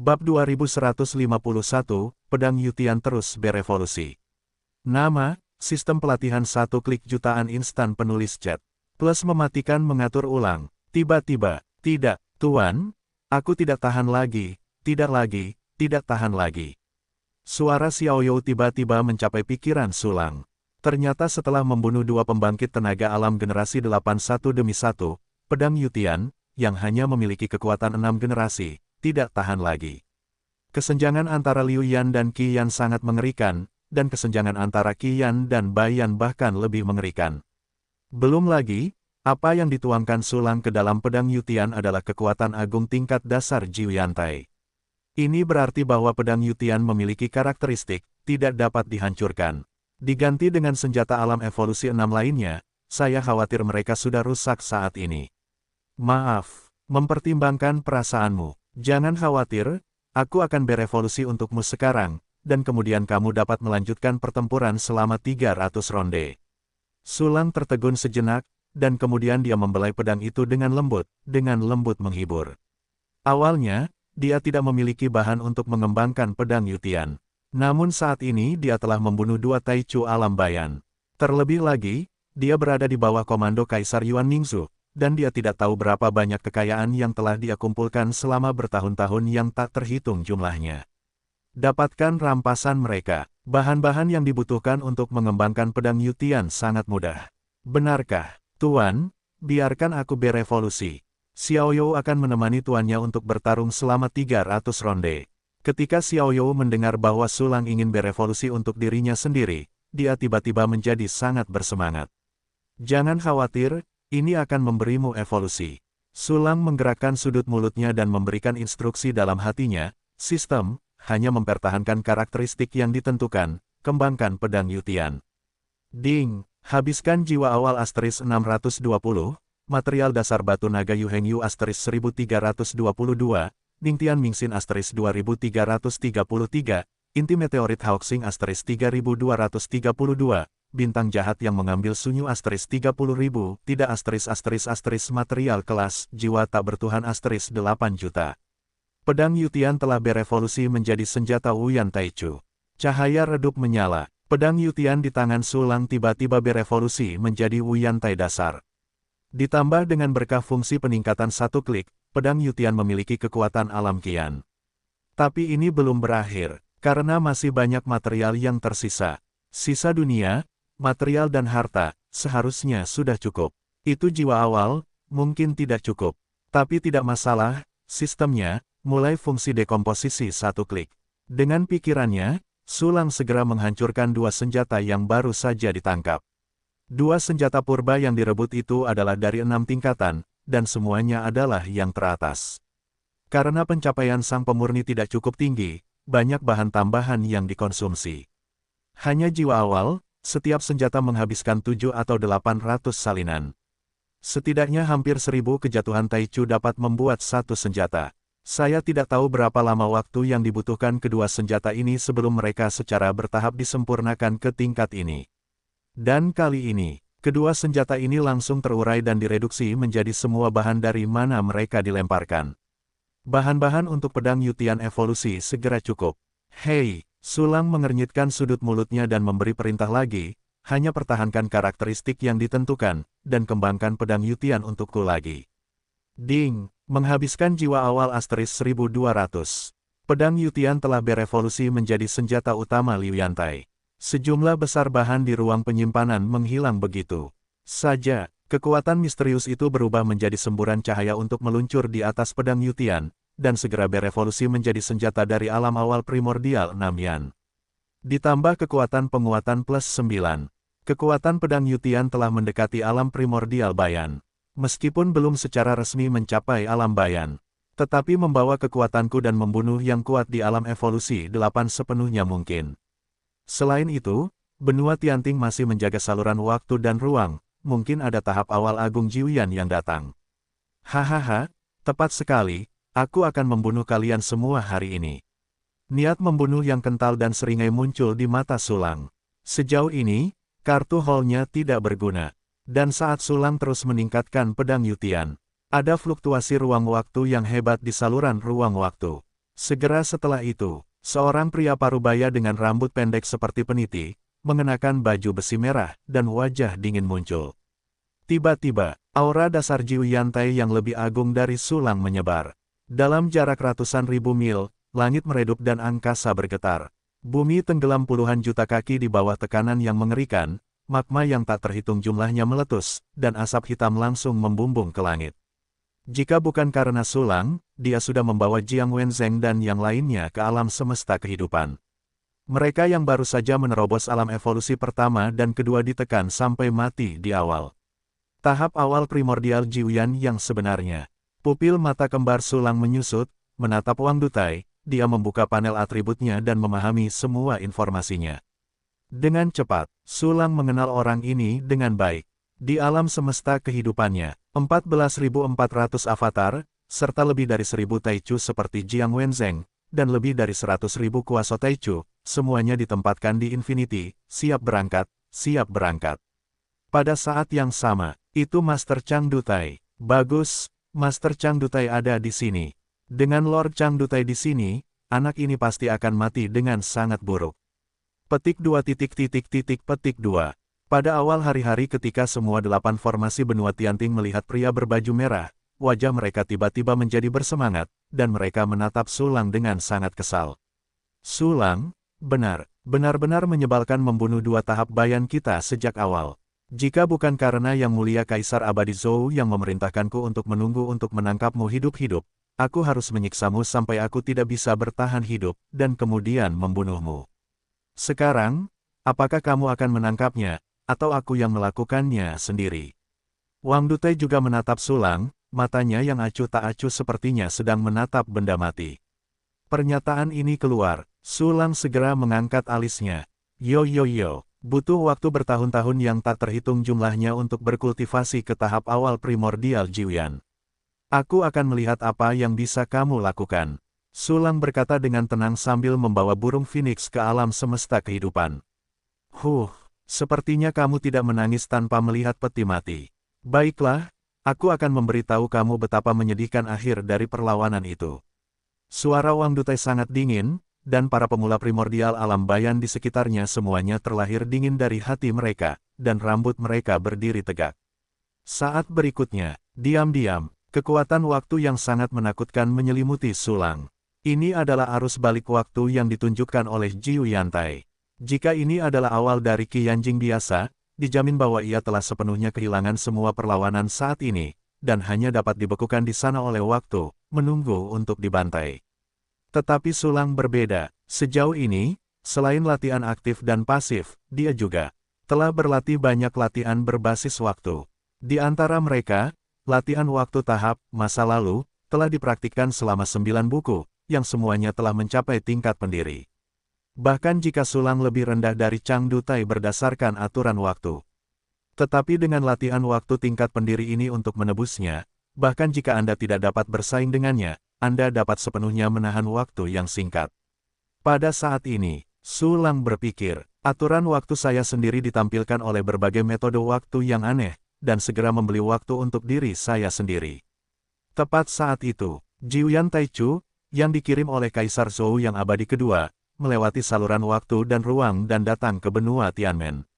Bab 2151, Pedang Yutian terus berevolusi. Nama, sistem pelatihan satu klik jutaan instan penulis chat. Plus mematikan mengatur ulang. Tiba-tiba, tidak, Tuan, aku tidak tahan lagi, tidak tahan lagi. Suara Xiaoyou tiba-tiba mencapai pikiran Sulang. Ternyata setelah membunuh dua pembangkit tenaga alam generasi 8 satu demi satu, Pedang Yutian, yang hanya memiliki kekuatan 6 generasi, tidak tahan lagi. Kesenjangan antara Liu Yan dan Qi Yan sangat mengerikan, dan kesenjangan antara Qi Yan dan Bai Yan bahkan lebih mengerikan. Belum lagi, apa yang dituangkan Sulang ke dalam Pedang Yutian adalah kekuatan agung tingkat dasar Jiu Yantai. Ini berarti bahwa Pedang Yutian memiliki karakteristik, tidak dapat dihancurkan. Diganti dengan senjata alam evolusi 6 lainnya, saya khawatir mereka sudah rusak saat ini. Maaf, mempertimbangkan perasaanmu. Jangan khawatir, aku akan berevolusi untukmu sekarang, dan kemudian kamu dapat melanjutkan pertempuran selama 300 ronde. Sulang tertegun sejenak, dan kemudian dia membelai pedang itu dengan lembut menghibur. Awalnya, dia tidak memiliki bahan untuk mengembangkan pedang Yutian. Namun saat ini dia telah membunuh dua Taichu alam bayan. Terlebih lagi, dia berada di bawah komando Kaisar Yuan Ningzu, dan dia tidak tahu berapa banyak kekayaan yang telah dia kumpulkan selama bertahun-tahun yang tak terhitung jumlahnya. Dapatkan rampasan mereka. Bahan-bahan yang dibutuhkan untuk mengembangkan pedang Yutian sangat mudah. Benarkah, Tuan? Biarkan aku berevolusi. Xiaoyou akan menemani tuannya untuk bertarung selama 300 ronde. Ketika Xiaoyou mendengar bahwa Sulang ingin berevolusi untuk dirinya sendiri, dia tiba-tiba menjadi sangat bersemangat. Jangan khawatir, ini akan memberimu evolusi. Sulang menggerakkan sudut mulutnya dan memberikan instruksi dalam hatinya, sistem, hanya mempertahankan karakteristik yang ditentukan, kembangkan pedang Yutian. Ding, habiskan jiwa awal asterisk 620, material dasar batu naga Yu Heng Yu asterisk 1322, Ningtian Mingxin asterisk 2333, inti meteorit Haoxing asterisk 3232, bintang jahat yang mengambil sunyu asterisk 30.000, tidak asterisk material kelas, jiwa tak bertuhan asterisk 8 juta. Pedang Yutian telah berevolusi menjadi senjata Wuyan Taichu. Cahaya redup menyala, pedang Yutian di tangan Sulang tiba-tiba berevolusi menjadi Wuyan Tai dasar. Ditambah dengan berkah fungsi peningkatan satu klik, pedang Yutian memiliki kekuatan alam kian. Tapi ini belum berakhir, karena masih banyak material yang tersisa. Sisa dunia, material dan harta, seharusnya sudah cukup. Itu jiwa awal, mungkin tidak cukup. Tapi tidak masalah, sistemnya, mulai fungsi dekomposisi satu klik. Dengan pikirannya, Sulang segera menghancurkan dua senjata yang baru saja ditangkap. Dua senjata purba yang direbut itu adalah dari 6 tingkatan, dan semuanya adalah yang teratas. Karena pencapaian sang pemurni tidak cukup tinggi, banyak bahan tambahan yang dikonsumsi. Hanya jiwa awal, setiap senjata menghabiskan 7 atau 800 salinan. Setidaknya hampir 1000 kejatuhan Taichu dapat membuat satu senjata. Saya tidak tahu berapa lama waktu yang dibutuhkan kedua senjata ini sebelum mereka secara bertahap disempurnakan ke tingkat ini. Dan kali ini, kedua senjata ini langsung terurai dan direduksi menjadi semua bahan dari mana mereka dilemparkan. Bahan-bahan untuk pedang Yutian evolusi segera cukup. Hei! Sulang mengernyitkan sudut mulutnya dan memberi perintah lagi, hanya pertahankan karakteristik yang ditentukan, dan kembangkan pedang Yutian untukku lagi. Ding, menghabiskan jiwa awal asterisk 1200. Pedang Yutian telah berevolusi menjadi senjata utama Liu Yantai. Sejumlah besar bahan di ruang penyimpanan menghilang begitu saja. Kekuatan misterius itu berubah menjadi semburan cahaya untuk meluncur di atas pedang Yutian, dan segera berevolusi menjadi senjata dari alam awal primordial 6 Yan. Ditambah kekuatan penguatan plus 9. Kekuatan pedang Yutian telah mendekati alam primordial Bayan. Meskipun belum secara resmi mencapai alam Bayan, tetapi membawa kekuatanku dan membunuh yang kuat di alam evolusi 8 sepenuhnya mungkin. Selain itu, benua Tianting masih menjaga saluran waktu dan ruang, mungkin ada tahap awal Agung Jiuyan yang datang. Hahaha, tepat sekali. Aku akan membunuh kalian semua hari ini. Niat membunuh yang kental dan seringai muncul di mata Sulang. Sejauh ini, kartu hall-nya tidak berguna. Dan saat Sulang terus meningkatkan pedang Yutian, ada fluktuasi ruang waktu yang hebat di saluran ruang waktu. Segera setelah itu, seorang pria parubaya dengan rambut pendek seperti peniti, mengenakan baju besi merah, dan wajah dingin muncul. Tiba-tiba, aura dasar Jiu Yantai yang lebih agung dari Sulang menyebar. Dalam jarak ratusan ribu mil, langit meredup dan angkasa bergetar. Bumi tenggelam puluhan juta kaki di bawah tekanan yang mengerikan, magma yang tak terhitung jumlahnya meletus, dan asap hitam langsung membumbung ke langit. Jika bukan karena Sulang, dia sudah membawa Jiang Wenzheng dan yang lainnya ke alam semesta kehidupan. Mereka yang baru saja menerobos alam evolusi pertama dan kedua ditekan sampai mati di awal. Tahap awal primordial Jiuyan yang sebenarnya. Pupil mata kembar Sulang menyusut, menatap Wang Dutai, dia membuka panel atributnya dan memahami semua informasinya. Dengan cepat, Sulang mengenal orang ini dengan baik. Di alam semesta kehidupannya, 14.400 avatar, serta lebih dari 1.000 Taichu seperti Jiang Wenzheng, dan lebih dari 100.000 kuasa Taichu, semuanya ditempatkan di Infinity, siap berangkat, siap berangkat. Pada saat yang sama, itu Master Chang Dutai. Bagus, Master Chang Dutai ada di sini. Dengan Lord Chang Dutai di sini, anak ini pasti akan mati dengan sangat buruk. Petik 2 petik 2. Pada awal hari-hari ketika semua 8 formasi benua Tianting melihat pria berbaju merah, wajah mereka tiba-tiba menjadi bersemangat, dan mereka menatap Sulang dengan sangat kesal. Sulang, benar-benar menyebalkan membunuh 2 tahap bayan kita sejak awal. Jika bukan karena Yang Mulia Kaisar Abadi Zhou yang memerintahkanku untuk menunggu untuk menangkapmu hidup-hidup, aku harus menyiksamu sampai aku tidak bisa bertahan hidup, dan kemudian membunuhmu. Sekarang, apakah kamu akan menangkapnya, atau aku yang melakukannya sendiri? Wang Dutai juga menatap Sulang, matanya yang acuh tak acuh sepertinya sedang menatap benda mati. Pernyataan ini keluar, Sulang segera mengangkat alisnya. Yo. Butuh waktu bertahun-tahun yang tak terhitung jumlahnya untuk berkultivasi ke tahap awal primordial Jiuyan. Aku akan melihat apa yang bisa kamu lakukan. Sulang berkata dengan tenang sambil membawa burung phoenix ke alam semesta kehidupan. Sepertinya kamu tidak menangis tanpa melihat peti mati. Baiklah, aku akan memberitahu kamu betapa menyedihkan akhir dari perlawanan itu. Suara Wang Dutai sangat dingin, dan para pemula primordial alam bayan di sekitarnya semuanya terlahir dingin dari hati mereka, dan rambut mereka berdiri tegak. Saat berikutnya, diam-diam, kekuatan waktu yang sangat menakutkan menyelimuti Sulang. Ini adalah arus balik waktu yang ditunjukkan oleh Jiu Yantai. Jika ini adalah awal dari Qi Yanjing biasa, dijamin bahwa ia telah sepenuhnya kehilangan semua perlawanan saat ini, dan hanya dapat dibekukan di sana oleh waktu, menunggu untuk dibantai. Tetapi Sulang berbeda. Sejauh ini, selain latihan aktif dan pasif, dia juga telah berlatih banyak latihan berbasis waktu. Di antara mereka, latihan waktu tahap masa lalu telah dipraktikkan selama 9 buku, yang semuanya telah mencapai tingkat pendiri. Bahkan jika Sulang lebih rendah dari Chang Dutai berdasarkan aturan waktu. Tetapi dengan latihan waktu tingkat pendiri ini untuk menebusnya, bahkan jika Anda tidak dapat bersaing dengannya, Anda dapat sepenuhnya menahan waktu yang singkat. Pada saat ini, Sulang berpikir, aturan waktu saya sendiri ditampilkan oleh berbagai metode waktu yang aneh, dan segera membeli waktu untuk diri saya sendiri. Tepat saat itu, Jiuyan Taichu, yang dikirim oleh Kaisar Zhou yang abadi kedua, melewati saluran waktu dan ruang dan datang ke benua Tianmen.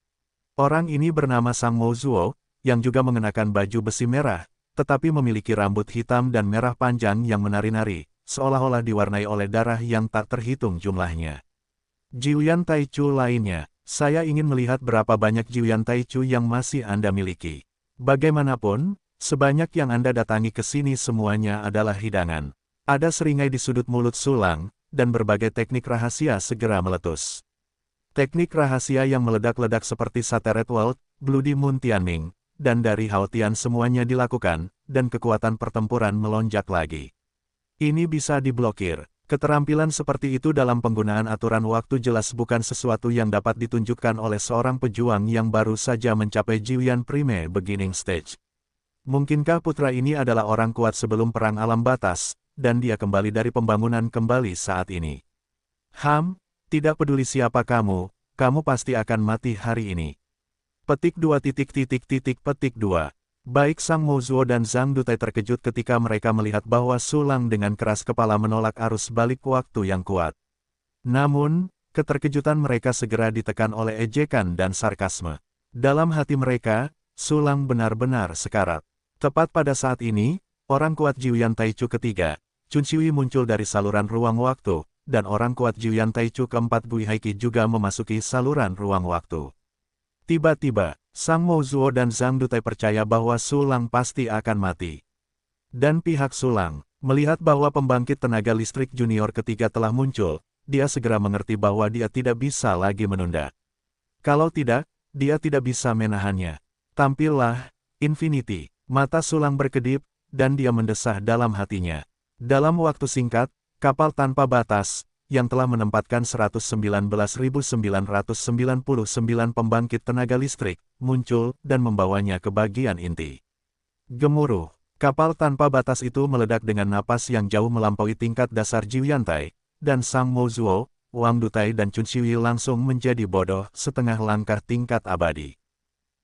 Orang ini bernama Sang Mo Zuo, yang juga mengenakan baju besi merah, tetapi memiliki rambut hitam dan merah panjang yang menari-nari, seolah-olah diwarnai oleh darah yang tak terhitung jumlahnya. Jiuyan Taichu lainnya, saya ingin melihat berapa banyak Jiuyan Taichu yang masih Anda miliki. Bagaimanapun, sebanyak yang Anda datangi ke sini semuanya adalah hidangan. Ada seringai di sudut mulut Sulang, dan berbagai teknik rahasia segera meletus. Teknik rahasia yang meledak-ledak seperti Sateret World, Bloody Moon Tianming, dan dari Hao Tian semuanya dilakukan, dan kekuatan pertempuran melonjak lagi. Ini bisa diblokir. Keterampilan seperti itu dalam penggunaan aturan waktu jelas bukan sesuatu yang dapat ditunjukkan oleh seorang pejuang yang baru saja mencapai Jiuyan Prime Beginning Stage. Mungkinkah putra ini adalah orang kuat sebelum perang alam batas, dan dia kembali dari pembangunan kembali saat ini? Tidak peduli siapa kamu pasti akan mati hari ini. Petik 2 petik 2. Baik Sang Mouzuo dan Zhang Dutai terkejut ketika mereka melihat bahwa Sulang dengan keras kepala menolak arus balik waktu yang kuat. Namun, keterkejutan mereka segera ditekan oleh ejekan dan sarkasme. Dalam hati mereka, Sulang benar-benar sekarat. Tepat pada saat ini, orang kuat Jiuyan Taichu ketiga, Chun Xiui muncul dari saluran ruang waktu, dan orang kuat Jiuyan Taichu keempat Gui Haiki juga memasuki saluran ruang waktu. Tiba-tiba, Sang Mouzuo dan Zhang Dutai percaya bahwa Sulang pasti akan mati. Dan pihak Sulang, melihat bahwa pembangkit tenaga listrik junior ketiga telah muncul, dia segera mengerti bahwa dia tidak bisa lagi menunda. Kalau tidak, dia tidak bisa menahannya. Tampillah, Infinity. Mata Sulang berkedip, dan dia mendesah dalam hatinya. Dalam waktu singkat, kapal tanpa batas, yang telah menempatkan 119.999 pembangkit tenaga listrik, muncul dan membawanya ke bagian inti. Gemuruh, kapal tanpa batas itu meledak dengan napas yang jauh melampaui tingkat dasar Jiuyantai, dan Sang Mouzuo, Wang Dutai dan Chun Xiui langsung menjadi bodoh setengah langkah tingkat abadi.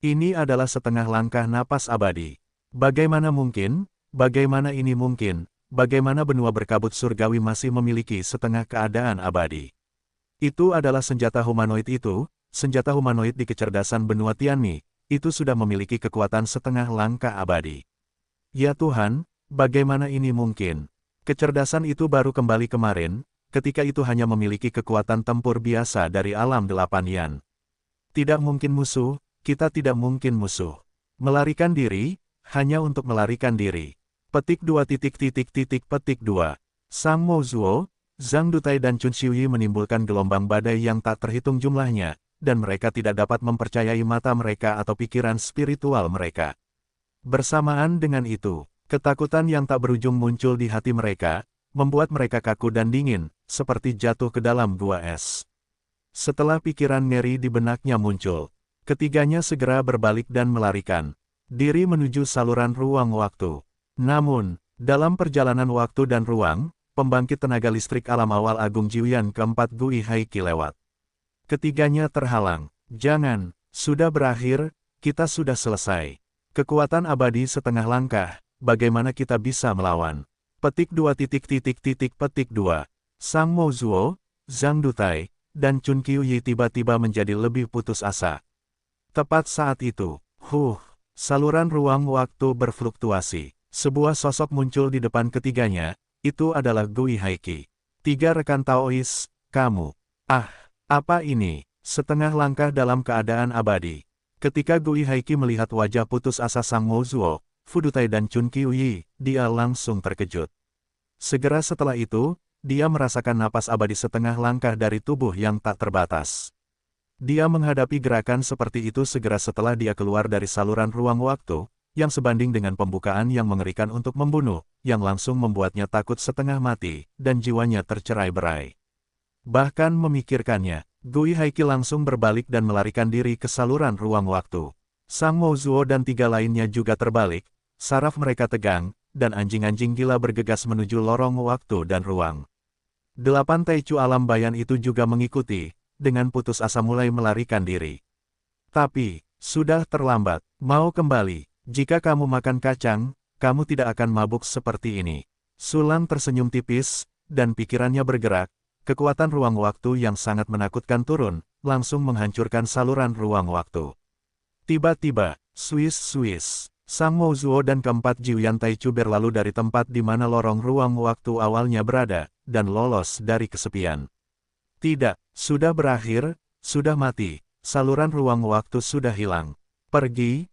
Ini adalah setengah langkah napas abadi. Bagaimana mungkin? Bagaimana ini mungkin? Bagaimana benua berkabut surgawi masih memiliki setengah keadaan abadi? Itu adalah senjata humanoid itu, senjata humanoid di kecerdasan benua Tianmi, itu sudah memiliki kekuatan setengah langkah abadi. Ya Tuhan, bagaimana ini mungkin? Kecerdasan itu baru kembali kemarin, ketika itu hanya memiliki kekuatan tempur biasa dari alam 8 Yan. Tidak mungkin musuh, kita tidak mungkin musuh. Melarikan diri, hanya untuk melarikan diri. Petik 2 petik 2. Sang Mouzuo, Zhang Dutai dan Chun Xiui menimbulkan gelombang badai yang tak terhitung jumlahnya, dan mereka tidak dapat mempercayai mata mereka atau pikiran spiritual mereka. Bersamaan dengan itu, ketakutan yang tak berujung muncul di hati mereka, membuat mereka kaku dan dingin, seperti jatuh ke dalam gua es. Setelah pikiran ngeri di benaknya muncul, ketiganya segera berbalik dan melarikan diri menuju saluran ruang waktu. Namun, dalam perjalanan waktu dan ruang, pembangkit tenaga listrik alam awal Agung Jiuyan keempat Gui Haiki lewat. Ketiganya terhalang. Jangan, sudah berakhir, kita sudah selesai. Kekuatan abadi setengah langkah, bagaimana kita bisa melawan? Petik 2 petik 2. Sang Mouzuo, Zhang Dutai, dan Chun Qiuyi tiba-tiba menjadi lebih putus asa. Tepat saat itu, saluran ruang waktu berfluktuasi. Sebuah sosok muncul di depan ketiganya, itu adalah Gui Haiki. 3 rekan Taois, kamu. Apa ini? Setengah langkah dalam keadaan abadi. Ketika Gui Haiki melihat wajah putus asa Sang Mouzuo, Fu Dutai dan Chun Qiuyi, dia langsung terkejut. Segera setelah itu, dia merasakan napas abadi setengah langkah dari tubuh yang tak terbatas. Dia menghadapi gerakan seperti itu segera setelah dia keluar dari saluran ruang waktu, yang sebanding dengan pembukaan yang mengerikan untuk membunuh, yang langsung membuatnya takut setengah mati, dan jiwanya tercerai-berai. Bahkan memikirkannya, Gui Haiki langsung berbalik dan melarikan diri ke saluran ruang waktu. Sang Mouzuo dan 3 lainnya juga terbalik, saraf mereka tegang, dan anjing-anjing gila bergegas menuju lorong waktu dan ruang. 8 Taichu alam bayan itu juga mengikuti, dengan putus asa mulai melarikan diri. Tapi, sudah terlambat, mau kembali. Jika kamu makan kacang, kamu tidak akan mabuk seperti ini. Sulang tersenyum tipis, dan pikirannya bergerak. Kekuatan ruang waktu yang sangat menakutkan turun, langsung menghancurkan saluran ruang waktu. Tiba-tiba, Swiss, Sang Mouzuo dan keempat Jiuyan Taichu berlalu dari tempat di mana lorong ruang waktu awalnya berada, dan lolos dari kesepian. Tidak, sudah berakhir, sudah mati, saluran ruang waktu sudah hilang. Pergi,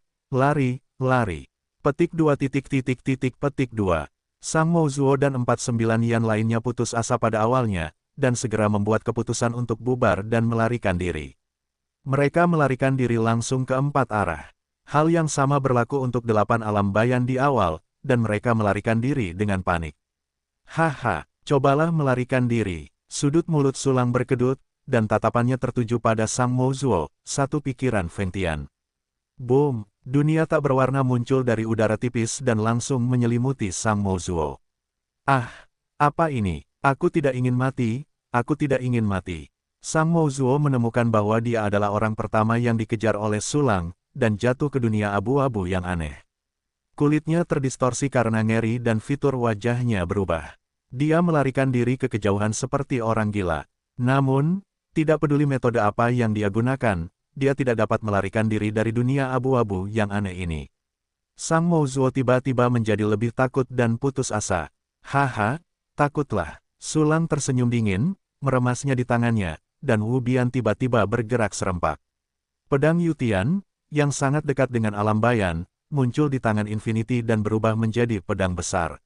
lari. Petik 2 petik 2. Sang Mouzuo dan 49 Yan lainnya putus asa pada awalnya, dan segera membuat keputusan untuk bubar dan melarikan diri. Mereka melarikan diri langsung ke 4 arah. Hal yang sama berlaku untuk 8 alam bayan di awal, dan mereka melarikan diri dengan panik. Cobalah melarikan diri. Sudut mulut Sulang berkedut, dan tatapannya tertuju pada Sang Mouzuo, satu pikiran Feng Tian. Boom! Dunia tak berwarna muncul dari udara tipis dan langsung menyelimuti Sang Mouzuo. Apa ini? Aku tidak ingin mati, aku tidak ingin mati. Sang Mouzuo menemukan bahwa dia adalah orang pertama yang dikejar oleh Sulang, dan jatuh ke dunia abu-abu yang aneh. Kulitnya terdistorsi karena ngeri dan fitur wajahnya berubah. Dia melarikan diri ke kejauhan seperti orang gila. Namun, tidak peduli metode apa yang dia gunakan, dia tidak dapat melarikan diri dari dunia abu-abu yang aneh ini. Sang Mouzuo tiba-tiba menjadi lebih takut dan putus asa. Haha, takutlah. Sulang tersenyum dingin, meremasnya di tangannya, dan Wu Bian tiba-tiba bergerak serempak. Pedang Yutian, yang sangat dekat dengan alam bayan, muncul di tangan Infinity dan berubah menjadi pedang besar.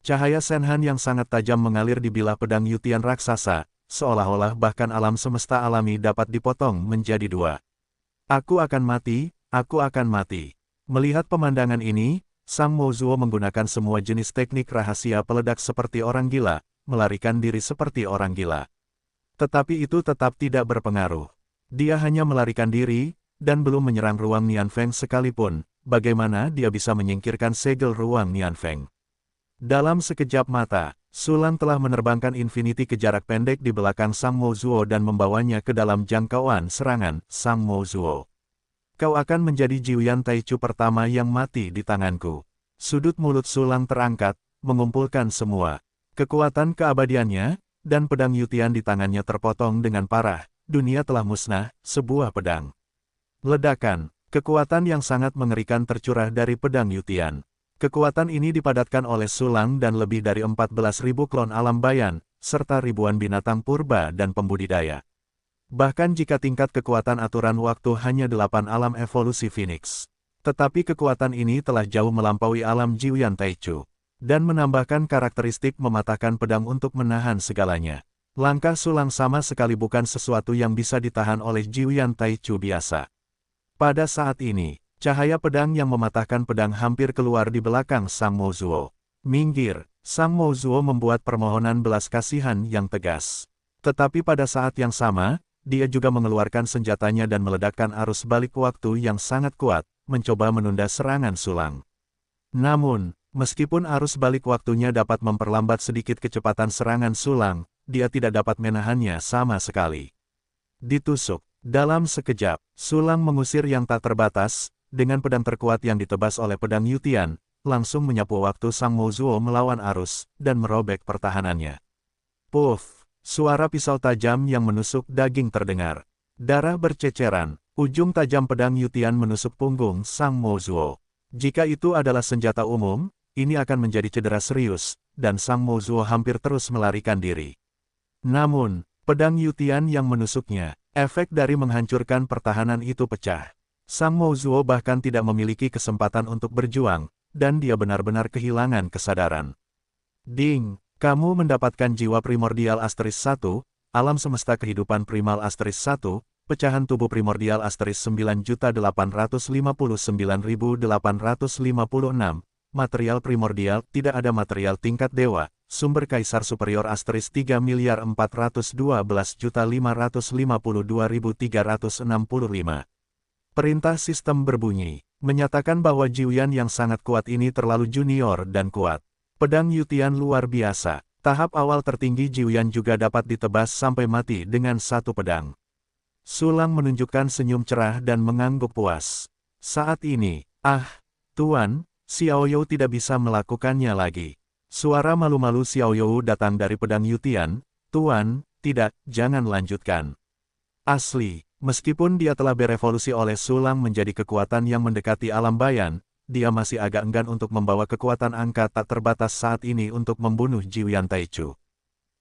Cahaya Senhan yang sangat tajam mengalir di bilah pedang Yutian raksasa, seolah-olah bahkan alam semesta alami dapat dipotong menjadi dua. Aku akan mati, aku akan mati. Melihat pemandangan ini, Sang Mouzuo menggunakan semua jenis teknik rahasia peledak seperti orang gila, melarikan diri seperti orang gila. Tetapi itu tetap tidak berpengaruh. Dia hanya melarikan diri, dan belum menyerang ruang Nianfeng sekalipun, bagaimana dia bisa menyingkirkan segel ruang Nianfeng. Dalam sekejap mata, Sulang telah menerbangkan Infinity ke jarak pendek di belakang Sang Mouzuo dan membawanya ke dalam jangkauan serangan Sang Mouzuo. Kau akan menjadi Jiuyan Taichu pertama yang mati di tanganku. Sudut mulut Sulang terangkat, mengumpulkan semua kekuatan keabadiannya, dan pedang Yutian di tangannya terpotong dengan parah. Dunia telah musnah, sebuah pedang. Ledakan, kekuatan yang sangat mengerikan tercurah dari pedang Yutian. Kekuatan ini dipadatkan oleh Sulang dan lebih dari 14.000 klon alam bayan, serta ribuan binatang purba dan pembudidaya. Bahkan jika tingkat kekuatan aturan waktu hanya 8 alam evolusi Phoenix. Tetapi kekuatan ini telah jauh melampaui alam Jiuyan Taichu, dan menambahkan karakteristik mematahkan pedang untuk menahan segalanya. Langkah Sulang sama sekali bukan sesuatu yang bisa ditahan oleh Jiuyan Taichu biasa. Pada saat ini, cahaya pedang yang mematahkan pedang hampir keluar di belakang Sang Mouzuo. Minggir, Sang Mouzuo membuat permohonan belas kasihan yang tegas. Tetapi pada saat yang sama, dia juga mengeluarkan senjatanya dan meledakkan arus balik waktu yang sangat kuat, mencoba menunda serangan Sulang. Namun, meskipun arus balik waktunya dapat memperlambat sedikit kecepatan serangan Sulang, dia tidak dapat menahannya sama sekali. Ditusuk. Dalam sekejap, Sulang mengusir yang tak terbatas, dengan pedang terkuat yang ditebas oleh pedang Yutian, langsung menyapu waktu Sang Mouzuo melawan arus, dan merobek pertahanannya. Puff! Suara pisau tajam yang menusuk daging terdengar. Darah berceceran, ujung tajam pedang Yutian menusuk punggung Sang Mouzuo. Jika itu adalah senjata umum, ini akan menjadi cedera serius, dan Sang Mouzuo hampir terus melarikan diri. Namun, pedang Yutian yang menusuknya, efek dari menghancurkan pertahanan itu pecah. Sang Mouzuo bahkan tidak memiliki kesempatan untuk berjuang, dan dia benar-benar kehilangan kesadaran. Ding! Kamu mendapatkan jiwa primordial asterisk 1, alam semesta kehidupan primal asterisk 1, pecahan tubuh primordial asterisk 9.859.856, material primordial, tidak ada material tingkat dewa, sumber kaisar superior asterisk 3.412.552.365. Perintah sistem berbunyi, menyatakan bahwa Jiuyan yang sangat kuat ini terlalu junior dan kuat. Pedang Yutian luar biasa. Tahap awal tertinggi Jiuyan juga dapat ditebas sampai mati dengan satu pedang. Sulang menunjukkan senyum cerah dan mengangguk puas. Saat ini, Tuan, Xiaoyou tidak bisa melakukannya lagi. Suara malu-malu Xiaoyou datang dari pedang Yutian. Tuan, tidak, jangan lanjutkan. Asli, meskipun dia telah berevolusi oleh Sulang menjadi kekuatan yang mendekati alam bayan, dia masih agak enggan untuk membawa kekuatan angka tak terbatas saat ini untuk membunuh Jiuyan Taichu.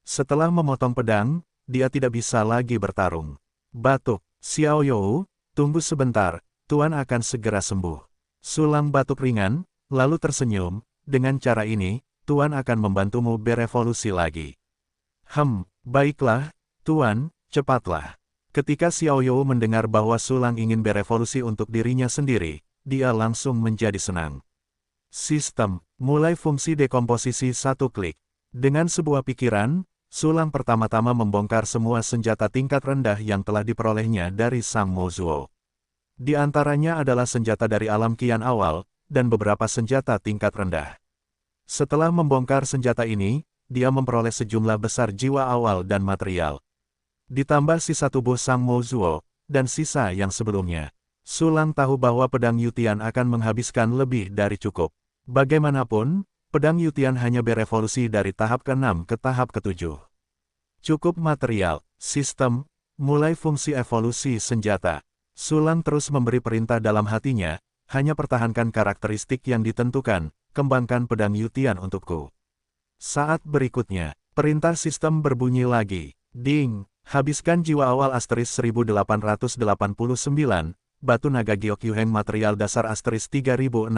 Setelah memotong pedang, dia tidak bisa lagi bertarung. Batuk, Xiaoyou, tunggu sebentar, Tuan akan segera sembuh. Sulang batuk ringan, lalu tersenyum, dengan cara ini, Tuan akan membantumu berevolusi lagi. Baiklah, Tuan, cepatlah. Ketika Xiaoyou mendengar bahwa Sulang ingin berevolusi untuk dirinya sendiri, dia langsung menjadi senang. Sistem, mulai fungsi dekomposisi satu klik. Dengan sebuah pikiran, Sulang pertama-tama membongkar semua senjata tingkat rendah yang telah diperolehnya dari Sang Mouzuo. Di antaranya adalah senjata dari alam kian awal, dan beberapa senjata tingkat rendah. Setelah membongkar senjata ini, dia memperoleh sejumlah besar jiwa awal dan material. Ditambah sisa tubuh Sang Mouzuo, dan sisa yang sebelumnya. Sulang tahu bahwa pedang Yutian akan menghabiskan lebih dari cukup. Bagaimanapun, pedang Yutian hanya berevolusi dari tahap ke-6 ke tahap ke-7. Cukup material, sistem, mulai fungsi evolusi senjata. Sulang terus memberi perintah dalam hatinya, hanya pertahankan karakteristik yang ditentukan, kembangkan pedang Yutian untukku. Saat berikutnya, perintah sistem berbunyi lagi. Ding, habiskan jiwa awal asterisk 1889, batu naga Gyokyuheng material dasar asterisk 3658.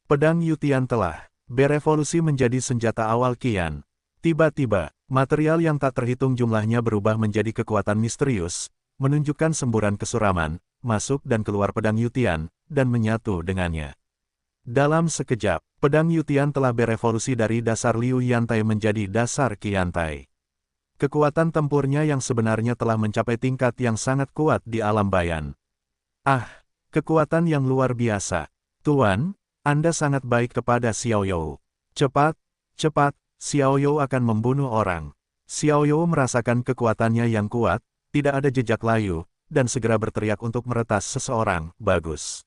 Pedang Yutian telah berevolusi menjadi senjata awal Qian. Tiba-tiba, material yang tak terhitung jumlahnya berubah menjadi kekuatan misterius, menunjukkan semburan kesuraman, masuk dan keluar pedang Yutian, dan menyatu dengannya. Dalam sekejap, pedang Yutian telah berevolusi dari dasar Liu Yantai menjadi dasar Qiantai. Kekuatan tempurnya yang sebenarnya telah mencapai tingkat yang sangat kuat di alam bayan. Ah, kekuatan yang luar biasa. Tuan, Anda sangat baik kepada Xiaoyou. Cepat, cepat, Xiaoyou akan membunuh orang. Xiaoyou merasakan kekuatannya yang kuat, tidak ada jejak layu, dan segera berteriak untuk meretas seseorang. Bagus.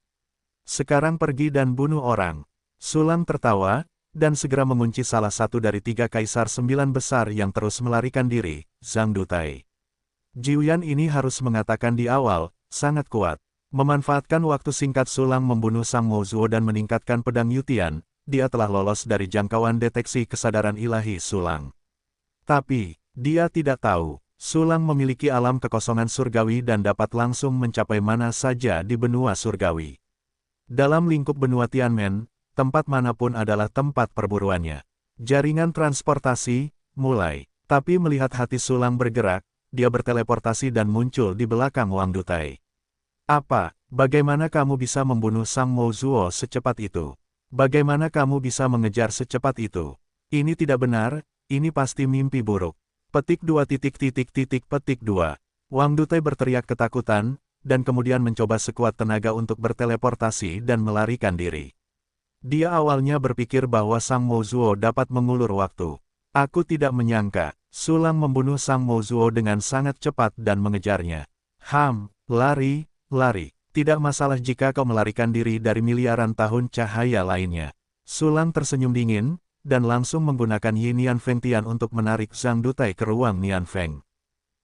Sekarang pergi dan bunuh orang. Sulang tertawa, dan segera mengunci salah satu dari 3 kaisar 9 besar yang terus melarikan diri, Zhang Dutai. Jiuyan ini harus mengatakan di awal, sangat kuat. Memanfaatkan waktu singkat Sulang membunuh Sang Mouzuo dan meningkatkan pedang Yutian, dia telah lolos dari jangkauan deteksi kesadaran ilahi Sulang. Tapi, dia tidak tahu, Sulang memiliki alam kekosongan surgawi dan dapat langsung mencapai mana saja di benua surgawi. Dalam lingkup benua Tianmen, tempat manapun adalah tempat perburuannya. Jaringan transportasi, mulai. Tapi melihat hati Sulang bergerak, dia berteleportasi dan muncul di belakang Wang Dutai. Apa, bagaimana kamu bisa membunuh Sang Mouzuo secepat itu? Bagaimana kamu bisa mengejar secepat itu? Ini tidak benar, ini pasti mimpi buruk. Petik 2. Wang Dutai berteriak ketakutan, dan kemudian mencoba sekuat tenaga untuk berteleportasi dan melarikan diri. Dia awalnya berpikir bahwa Sang Mouzuo dapat mengulur waktu. Aku tidak menyangka, Sulang membunuh Sang Mouzuo dengan sangat cepat dan mengejarnya. Lari, lari. Tidak masalah jika kau melarikan diri dari miliaran tahun cahaya lainnya. Sulang tersenyum dingin, dan langsung menggunakan Yinian Feng Tian untuk menarik Zhang Dutai ke ruang Nian Feng.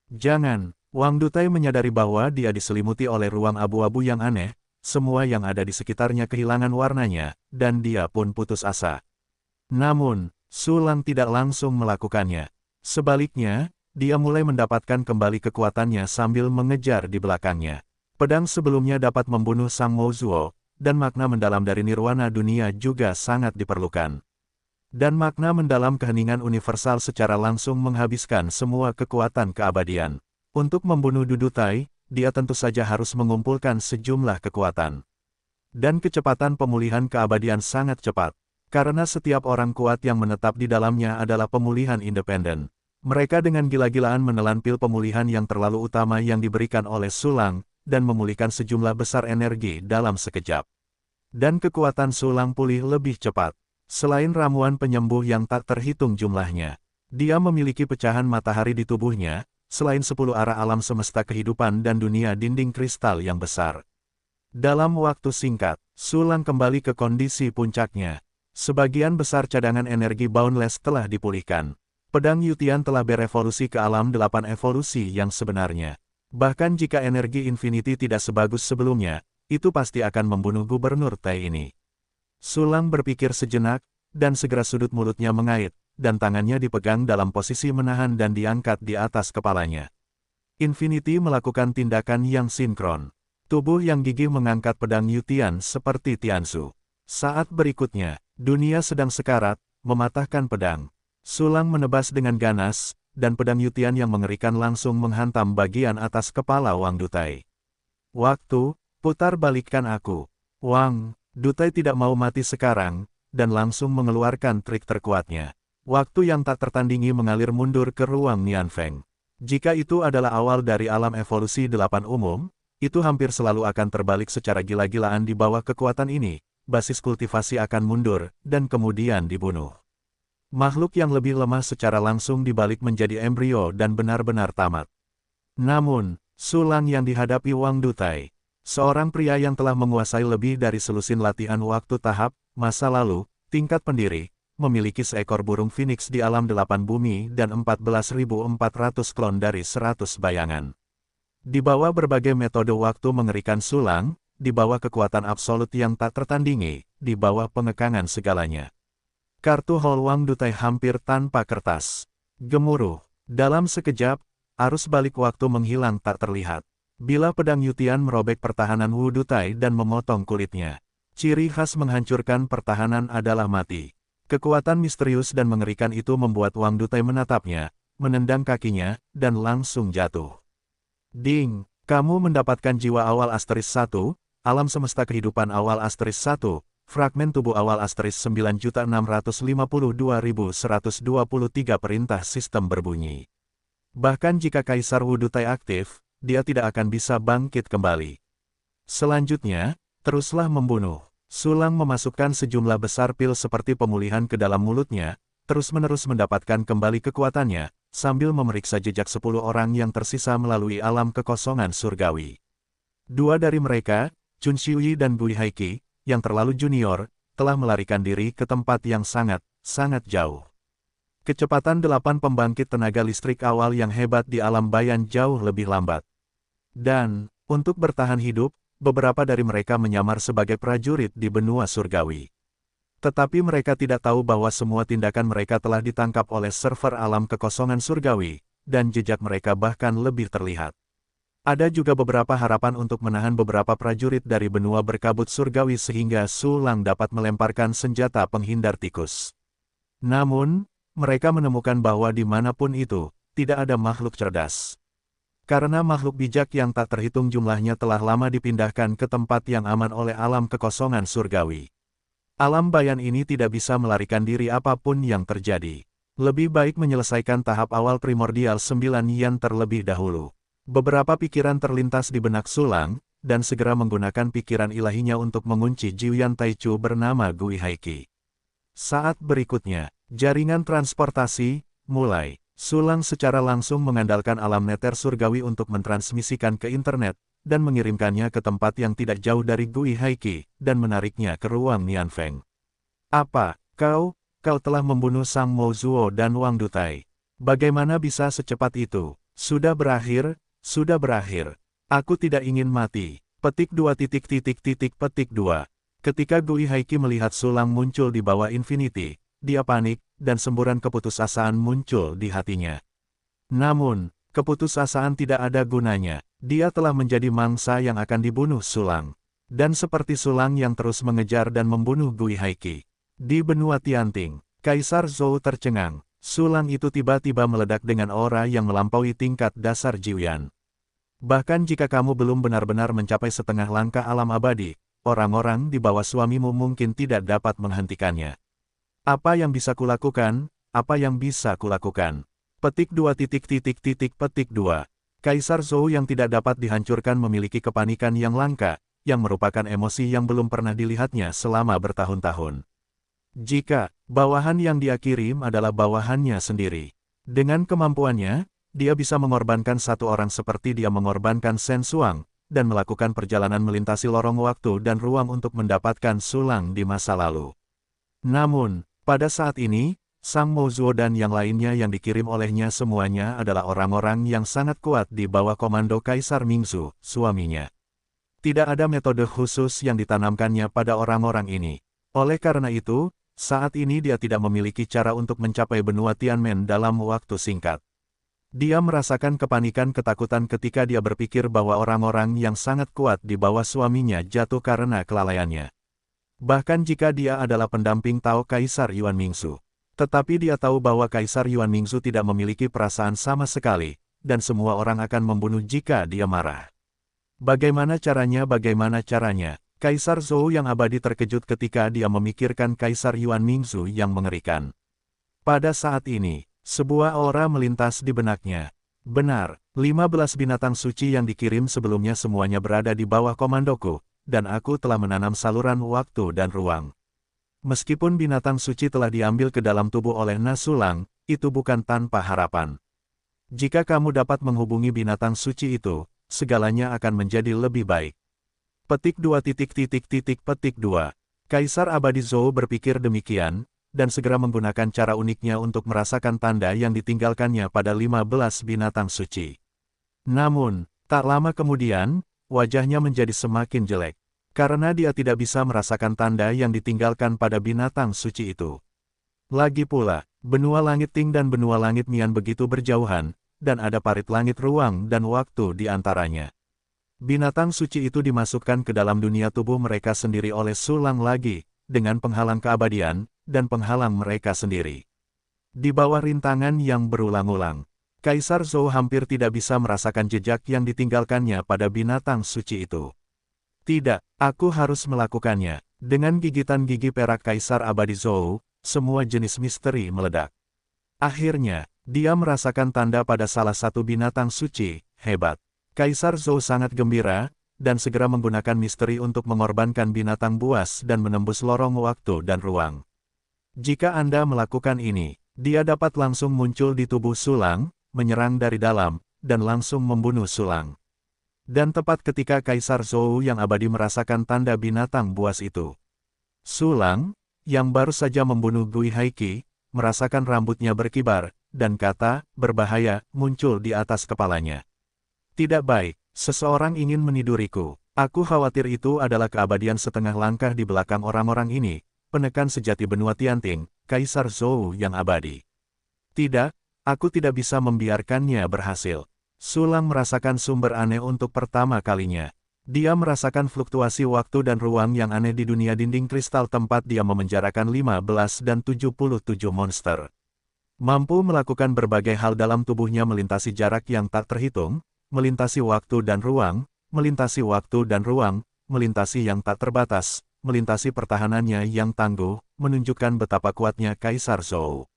Jangan, Wang Dutai menyadari bahwa dia diselimuti oleh ruang abu-abu yang aneh, semua yang ada di sekitarnya kehilangan warnanya, dan dia pun putus asa. Namun, Sulang tidak langsung melakukannya. Sebaliknya, dia mulai mendapatkan kembali kekuatannya sambil mengejar di belakangnya. Pedang sebelumnya dapat membunuh Sang Mouzuo, dan makna mendalam dari nirwana dunia juga sangat diperlukan. Dan makna mendalam keheningan universal secara langsung menghabiskan semua kekuatan keabadian. Untuk membunuh Dudutai, dia tentu saja harus mengumpulkan sejumlah kekuatan. Dan kecepatan pemulihan keabadian sangat cepat, karena setiap orang kuat yang menetap di dalamnya adalah pemulihan independen. Mereka dengan gila-gilaan menelan pil pemulihan yang terlalu utama yang diberikan oleh Sulang, dan memulihkan sejumlah besar energi dalam sekejap. Dan kekuatan Sulang pulih lebih cepat. Selain ramuan penyembuh yang tak terhitung jumlahnya, dia memiliki pecahan matahari di tubuhnya, selain 10 arah alam semesta kehidupan dan dunia dinding kristal yang besar. Dalam waktu singkat, Sulang kembali ke kondisi puncaknya. Sebagian besar cadangan energi Boundless telah dipulihkan. Pedang Yutian telah berevolusi ke alam 8 evolusi yang sebenarnya. Bahkan jika energi Infinity tidak sebagus sebelumnya, itu pasti akan membunuh Gubernur Tai ini. Sulang berpikir sejenak, dan segera sudut mulutnya mengait, dan tangannya dipegang dalam posisi menahan dan diangkat di atas kepalanya. Infinity melakukan tindakan yang sinkron. Tubuh yang gigih mengangkat pedang Yutian seperti Tianzu. Saat berikutnya, dunia sedang sekarat, mematahkan pedang. Sulang menebas dengan ganas, dan pedang Yutian yang mengerikan langsung menghantam bagian atas kepala Wang Dutai. Waktu, putar balikkan aku. Wang Dutai tidak mau mati sekarang, dan langsung mengeluarkan trik terkuatnya. Waktu yang tak tertandingi mengalir mundur ke ruang Nian Feng. Jika itu adalah awal dari alam evolusi 8 umum, itu hampir selalu akan terbalik secara gila-gilaan di bawah kekuatan ini, basis kultivasi akan mundur, dan kemudian dibunuh. Makhluk yang lebih lemah secara langsung dibalik menjadi embrio dan benar-benar tamat. Namun, Sulang yang dihadapi Wang Dutai. Seorang pria yang telah menguasai lebih dari selusin latihan waktu tahap, masa lalu, tingkat pendiri, memiliki seekor burung phoenix di alam 8 bumi dan 14.400 klon dari 100 bayangan. Di bawah berbagai metode waktu mengerikan sulang, di bawah kekuatan absolut yang tak tertandingi, di bawah pengekangan segalanya. Kartu Hall Wang Dutai hampir tanpa kertas. Gemuruh. Dalam sekejap, arus balik waktu menghilang tak terlihat. Bila pedang Yutian merobek pertahanan Wu Dutai dan memotong kulitnya. Ciri khas menghancurkan pertahanan adalah mati. Kekuatan misterius dan mengerikan itu membuat Wang Dutai menatapnya, menendang kakinya, dan langsung jatuh. Ding, kamu mendapatkan jiwa awal Asteris 1, alam semesta kehidupan awal Asteris 1, fragmen tubuh awal Asteris 9.652.123 perintah sistem berbunyi. Bahkan jika Kaisar Wu Dutai aktif, dia tidak akan bisa bangkit kembali. Selanjutnya, teruslah membunuh. Sulang memasukkan sejumlah besar pil seperti pemulihan ke dalam mulutnya, terus-menerus mendapatkan kembali kekuatannya, sambil memeriksa jejak 10 orang yang tersisa melalui alam kekosongan surgawi. Dua dari mereka, Chun Xiuyi dan Gui Haiki, yang terlalu junior, telah melarikan diri ke tempat yang sangat jauh. Kecepatan 8 pembangkit tenaga listrik awal yang hebat di alam bayan jauh lebih lambat. Dan, untuk bertahan hidup, beberapa dari mereka menyamar sebagai prajurit di benua surgawi. Tetapi mereka tidak tahu bahwa semua tindakan mereka telah ditangkap oleh server alam kekosongan surgawi, dan jejak mereka bahkan lebih terlihat. Ada juga beberapa harapan untuk menahan beberapa prajurit dari benua berkabut surgawi sehingga Sulang dapat melemparkan senjata penghindar tikus. Namun, mereka menemukan bahwa dimanapun itu, tidak ada makhluk cerdas. Karena makhluk bijak yang tak terhitung jumlahnya telah lama dipindahkan ke tempat yang aman oleh alam kekosongan surgawi. Alam bayan ini tidak bisa melarikan diri apapun yang terjadi. Lebih baik menyelesaikan tahap awal primordial 9 Yan terlebih dahulu. Beberapa pikiran terlintas di benak Sulang, dan segera menggunakan pikiran ilahinya untuk mengunci Jiuyan Taichu bernama Gui Haiki. Saat berikutnya, jaringan transportasi, mulai. Sulang secara langsung mengandalkan alam neter surgawi untuk mentransmisikan ke internet, dan mengirimkannya ke tempat yang tidak jauh dari Gui Haiki, dan menariknya ke ruang Nianfeng. Apa, kau telah membunuh Sang Mo Zuo dan Wang Dutai. Bagaimana bisa secepat itu? Sudah berakhir. Aku tidak ingin mati. Petik 2 petik 2. Ketika Gui Haiki melihat Sulang muncul di bawah Infinity, dia panik, dan semburan keputusasaan muncul di hatinya. Namun, keputusasaan tidak ada gunanya. Dia telah menjadi mangsa yang akan dibunuh Sulang. Dan seperti Sulang yang terus mengejar dan membunuh Gui Haiki. Di benua Tianting, Kaisar Zhou tercengang. Sulang itu tiba-tiba meledak dengan aura yang melampaui tingkat dasar Jiuyan. Bahkan jika kamu belum benar-benar mencapai setengah langkah alam abadi, orang-orang di bawah suamimu mungkin tidak dapat menghentikannya. Apa yang bisa kulakukan? Petik 2 petik 2. Kaisar Zhou yang tidak dapat dihancurkan memiliki kepanikan yang langka, yang merupakan emosi yang belum pernah dilihatnya selama bertahun-tahun. Jika bawahan yang dia kirim adalah bawahannya sendiri. Dengan kemampuannya, dia bisa mengorbankan satu orang seperti dia mengorbankan Shen Suang, dan melakukan perjalanan melintasi lorong waktu dan ruang untuk mendapatkan Sulang di masa lalu. Namun, pada saat ini, Sang Mo Zuo dan yang lainnya yang dikirim olehnya semuanya adalah orang-orang yang sangat kuat di bawah komando Kaisar Mingzu, suaminya. Tidak ada metode khusus yang ditanamkannya pada orang-orang ini. Oleh karena itu, saat ini dia tidak memiliki cara untuk mencapai benua Tianmen dalam waktu singkat. Dia merasakan kepanikan ketakutan ketika dia berpikir bahwa orang-orang yang sangat kuat di bawah suaminya jatuh karena kelalaiannya. Bahkan jika dia adalah pendamping Tao Kaisar Yuan Mingzu. Tetapi dia tahu bahwa Kaisar Yuan Mingzu tidak memiliki perasaan sama sekali, dan semua orang akan membunuh jika dia marah. Bagaimana caranya? Kaisar Zhou yang abadi terkejut ketika dia memikirkan Kaisar Yuan Mingzu yang mengerikan. Pada saat ini, sebuah aura melintas di benaknya. Benar, 15 binatang suci yang dikirim sebelumnya semuanya berada di bawah komandoku, dan aku telah menanam saluran waktu dan ruang. Meskipun binatang suci telah diambil ke dalam tubuh oleh Nasulang, itu bukan tanpa harapan. Jika kamu dapat menghubungi binatang suci itu, segalanya akan menjadi lebih baik. Petik 2. Kaisar Abadi Zhou berpikir demikian, dan segera menggunakan cara uniknya untuk merasakan tanda yang ditinggalkannya pada 15 binatang suci. Namun, tak lama kemudian, wajahnya menjadi semakin jelek. Karena dia tidak bisa merasakan tanda yang ditinggalkan pada binatang suci itu. Lagi pula, benua langit Ting dan benua langit Mian begitu berjauhan, dan ada parit langit ruang dan waktu di antaranya. Binatang suci itu dimasukkan ke dalam dunia tubuh mereka sendiri oleh Sulang lagi, dengan penghalang keabadian, dan penghalang mereka sendiri. Di bawah rintangan yang berulang-ulang, Kaisar Zhou hampir tidak bisa merasakan jejak yang ditinggalkannya pada binatang suci itu. Tidak, aku harus melakukannya. Dengan gigitan gigi perak Kaisar Abadi Zhou, semua jenis misteri meledak. Akhirnya, dia merasakan tanda pada salah satu binatang suci, hebat. Kaisar Zhou sangat gembira, dan segera menggunakan misteri untuk mengorbankan binatang buas dan menembus lorong waktu dan ruang. Jika Anda melakukan ini, dia dapat langsung muncul di tubuh Sulang, menyerang dari dalam, dan langsung membunuh Sulang. Dan tepat ketika Kaisar Zhou yang abadi merasakan tanda binatang buas itu, Sulang, yang baru saja membunuh Gui Haiki, merasakan rambutnya berkibar, dan kata, berbahaya, muncul di atas kepalanya. Tidak baik, seseorang ingin meniduriku. Aku khawatir itu adalah keabadian setengah langkah di belakang orang-orang ini, penekan sejati benua Tianting, Kaisar Zhou yang abadi. Tidak, aku tidak bisa membiarkannya berhasil. Sulang merasakan sumber aneh untuk pertama kalinya. Dia merasakan fluktuasi waktu dan ruang yang aneh di dunia dinding kristal tempat dia memenjarakan 15 dan 77 monster. Mampu melakukan berbagai hal dalam tubuhnya melintasi jarak yang tak terhitung, melintasi waktu dan ruang, melintasi waktu dan ruang, melintasi yang tak terbatas, melintasi pertahanannya yang tangguh, menunjukkan betapa kuatnya Kaisar Zhou.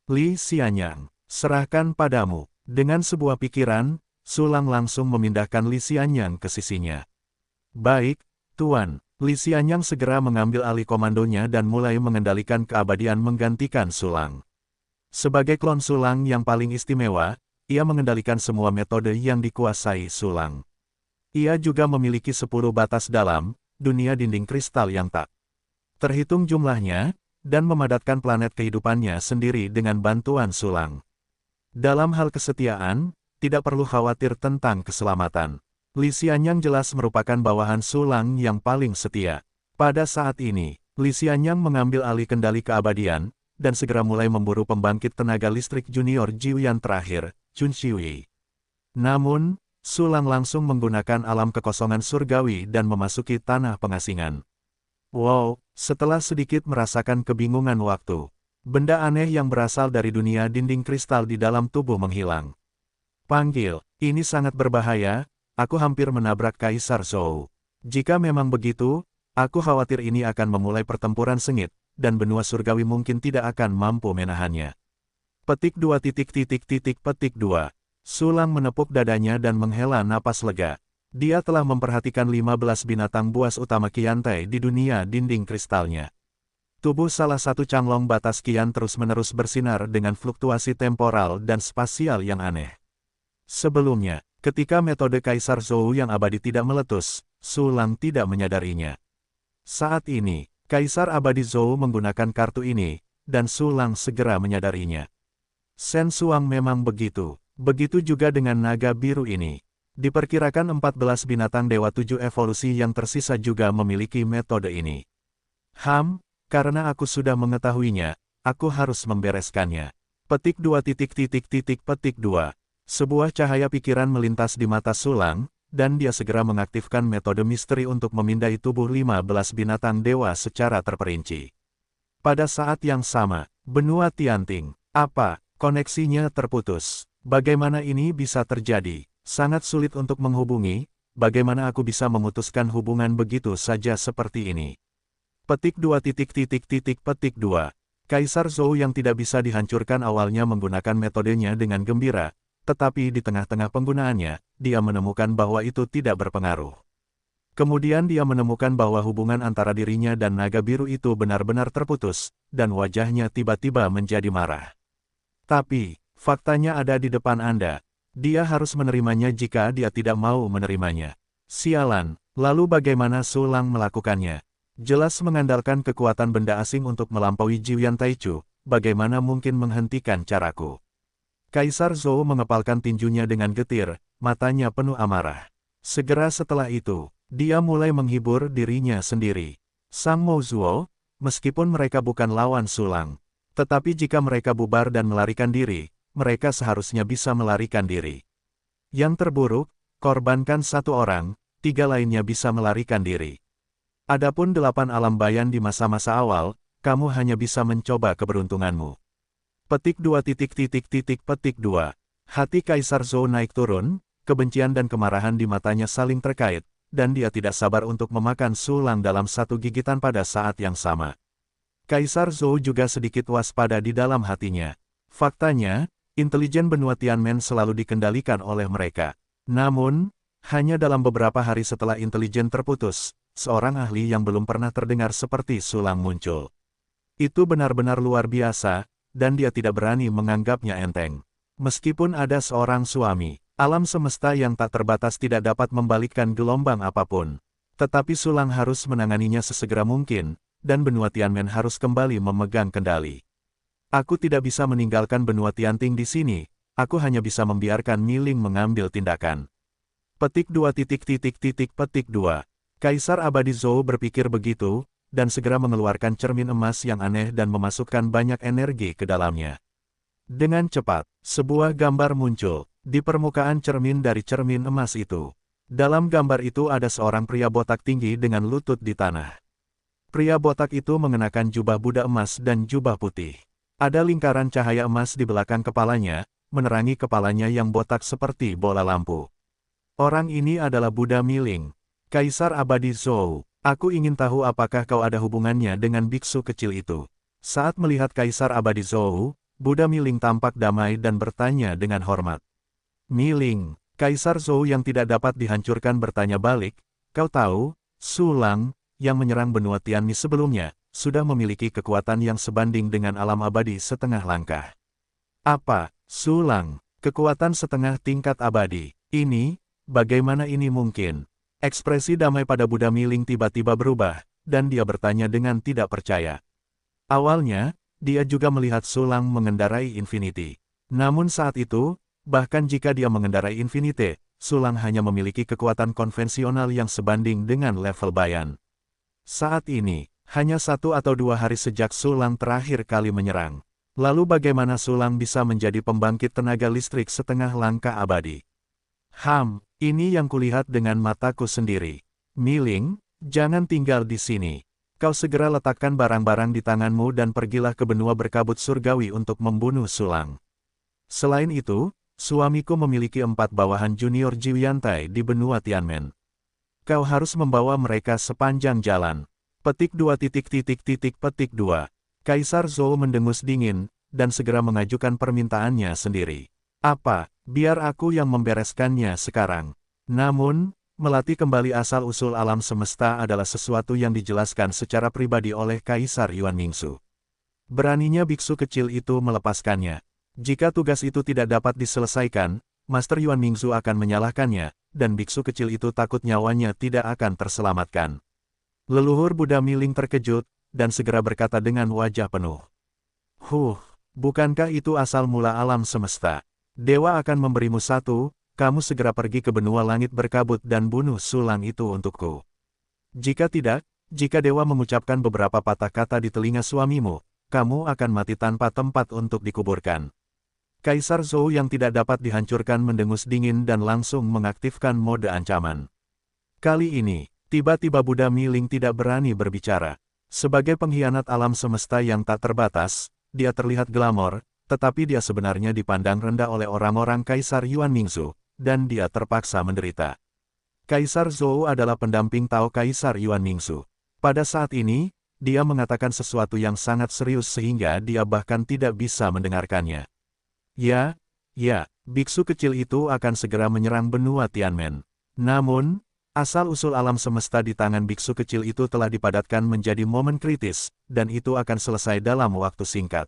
Li Xianyang, serahkan padamu. Dengan sebuah pikiran, Sulang langsung memindahkan Li Xianyang ke sisinya. Baik, Tuan. Li Xianyang segera mengambil alih komandonya dan mulai mengendalikan keabadian menggantikan Sulang. Sebagai klon Sulang yang paling istimewa, ia mengendalikan semua metode yang dikuasai Sulang. Ia juga memiliki 10 batas dalam, dunia dinding kristal yang tak terhitung jumlahnya, dan memadatkan planet kehidupannya sendiri dengan bantuan Sulang. Dalam hal kesetiaan, tidak perlu khawatir tentang keselamatan. Li Xianyang jelas merupakan bawahan Sulang yang paling setia. Pada saat ini, Li Xianyang mengambil alih kendali keabadian, dan segera mulai memburu pembangkit tenaga listrik junior Jiuyan terakhir, Chun Shiwi. Namun, Sulang langsung menggunakan alam kekosongan surgawi dan memasuki tanah pengasingan. Wow, setelah sedikit merasakan kebingungan waktu, benda aneh yang berasal dari dunia dinding kristal di dalam tubuh menghilang. Panggil, ini sangat berbahaya, aku hampir menabrak Kaisar Zhou. Jika memang begitu, aku khawatir ini akan memulai pertempuran sengit, dan benua surgawi mungkin tidak akan mampu menahannya. Petik 2. Sulang menepuk dadanya dan menghela napas lega. Dia telah memperhatikan 15 binatang buas utama Qiantai di dunia dinding kristalnya. Tubuh salah satu canglong batas Qian terus-menerus bersinar dengan fluktuasi temporal dan spasial yang aneh. Sebelumnya, ketika metode Kaisar Zhou yang abadi tidak meletus, Sulang tidak menyadarinya. Saat ini, Kaisar Abadi Zhou menggunakan kartu ini, dan Sulang segera menyadarinya. Shen Suang memang begitu. Begitu juga dengan naga biru ini. Diperkirakan 14 binatang Dewa 7 evolusi yang tersisa juga memiliki metode ini. Karena aku sudah mengetahuinya, aku harus membereskannya. Petik 2. Sebuah cahaya pikiran melintas di mata Sulang, dan dia segera mengaktifkan metode misteri untuk memindai tubuh 15 binatang dewa secara terperinci. Pada saat yang sama, benua Tianting, koneksinya terputus. Bagaimana ini bisa terjadi? Sangat sulit untuk menghubungi, bagaimana aku bisa memutuskan hubungan begitu saja seperti ini? Petik 2. Kaisar Zhou yang tidak bisa dihancurkan awalnya menggunakan metodenya dengan gembira, tetapi di tengah-tengah penggunaannya, dia menemukan bahwa itu tidak berpengaruh. Kemudian dia menemukan bahwa hubungan antara dirinya dan naga biru itu benar-benar terputus, dan wajahnya tiba-tiba menjadi marah. Tapi, faktanya ada di depan Anda. Dia harus menerimanya jika dia tidak mau menerimanya. Sialan, Lalu bagaimana Su Lang melakukannya? Jelas mengandalkan kekuatan benda asing untuk melampaui Jiuyan Taichu, bagaimana mungkin menghentikan caraku? Kaisar Zhou mengepalkan tinjunya dengan getir, matanya penuh amarah. Segera setelah itu, dia mulai menghibur dirinya sendiri. Sang Mouzuo, meskipun mereka bukan lawan Su Lang, tetapi jika mereka bubar dan melarikan diri, mereka seharusnya bisa melarikan diri. Yang terburuk, korbankan satu orang, 3 lainnya bisa melarikan diri. Adapun 8 alam bayan di masa-masa awal, kamu hanya bisa mencoba keberuntunganmu. Petik 2. Hati Kaisar Zhou naik turun, kebencian dan kemarahan di matanya saling terkait, dan dia tidak sabar untuk memakan Su Lang dalam satu gigitan pada saat yang sama. Kaisar Zhou juga sedikit waspada di dalam hatinya. Faktanya, intelijen benua Tianmen selalu dikendalikan oleh mereka. Namun, hanya dalam beberapa hari setelah intelijen terputus, seorang ahli yang belum pernah terdengar seperti Su Lang muncul. Itu benar-benar luar biasa, dan dia tidak berani menganggapnya enteng. Meskipun ada seorang suami, alam semesta yang tak terbatas tidak dapat membalikkan gelombang apapun. Tetapi Su Lang harus menanganinya sesegera mungkin, dan benua Tianmen harus kembali memegang kendali. Aku tidak bisa meninggalkan benua Tianting di sini, aku hanya bisa membiarkan Mi Ling mengambil tindakan. Petik 2. Kaisar Abadi Zhou berpikir begitu, dan segera mengeluarkan cermin emas yang aneh dan memasukkan banyak energi ke dalamnya. Dengan cepat, sebuah gambar muncul di permukaan cermin dari cermin emas itu. Dalam gambar itu ada seorang pria botak tinggi dengan lutut di tanah. Pria botak itu mengenakan jubah Buddha emas dan jubah putih. Ada lingkaran cahaya emas di belakang kepalanya, menerangi kepalanya yang botak seperti bola lampu. Orang ini adalah Buddha Mi Ling. Kaisar Abadi Zhou, aku ingin tahu apakah kau ada hubungannya dengan biksu kecil itu. Saat melihat Kaisar Abadi Zhou, Buddha Mi Ling tampak damai dan bertanya dengan hormat. Mi Ling, Kaisar Zhou yang tidak dapat dihancurkan bertanya balik, kau tahu, Su Lang, yang menyerang benua Tianmi sebelumnya, sudah memiliki kekuatan yang sebanding dengan alam abadi setengah langkah. Apa, Su Lang, kekuatan setengah tingkat abadi, ini? Bagaimana ini mungkin? Ekspresi damai pada Buddha Mi Ling tiba-tiba berubah, dan dia bertanya dengan tidak percaya. Awalnya, dia juga melihat Su Lang mengendarai Infinity. Namun saat itu, bahkan jika dia mengendarai Infinity, Su Lang hanya memiliki kekuatan konvensional yang sebanding dengan level bayan. Saat ini, hanya 1 atau 2 hari sejak Su Lang terakhir kali menyerang. Lalu bagaimana Su Lang bisa menjadi pembangkit tenaga listrik setengah langkah abadi? Ini yang kulihat dengan mataku sendiri. Mi Ling, jangan tinggal di sini. Kau segera letakkan barang-barang di tanganmu dan pergilah ke benua berkabut surgawi untuk membunuh Su Lang. Selain itu, suamiku memiliki 4 bawahan junior Jiuyantai di benua Tianmen. Kau harus membawa mereka sepanjang jalan. Petik 2. Kaisar Zhou mendengus dingin, dan segera mengajukan permintaannya sendiri. Apa, biar aku yang membereskannya sekarang. Namun, melatih kembali asal-usul alam semesta adalah sesuatu yang dijelaskan secara pribadi oleh Kaisar Yuan Mingsu. Beraninya biksu kecil itu melepaskannya. Jika tugas itu tidak dapat diselesaikan, Master Yuan Mingsu akan menyalahkannya, dan biksu kecil itu takut nyawanya tidak akan terselamatkan. Leluhur Buddha Mi Ling terkejut, dan segera berkata dengan wajah penuh. Bukankah itu asal mula alam semesta? Dewa akan memberimu satu, kamu segera pergi ke benua langit berkabut dan bunuh Su Lang itu untukku. Jika tidak, jika Dewa mengucapkan beberapa patah kata di telinga suamimu, kamu akan mati tanpa tempat untuk dikuburkan. Kaisar Zhou yang tidak dapat dihancurkan mendengus dingin dan langsung mengaktifkan mode ancaman. Kali ini, tiba-tiba Buddha Mi Ling tidak berani berbicara. Sebagai pengkhianat alam semesta yang tak terbatas, dia terlihat glamor, tetapi dia sebenarnya dipandang rendah oleh orang-orang Kaisar Yuan Mingsu, dan dia terpaksa menderita. Kaisar Zhou adalah pendamping Tao Kaisar Yuan Mingsu. Pada saat ini, dia mengatakan sesuatu yang sangat serius sehingga dia bahkan tidak bisa mendengarkannya. Ya, biksu kecil itu akan segera menyerang benua Tianmen. Namun, asal-usul alam semesta di tangan biksu kecil itu telah dipadatkan menjadi momen kritis, dan itu akan selesai dalam waktu singkat.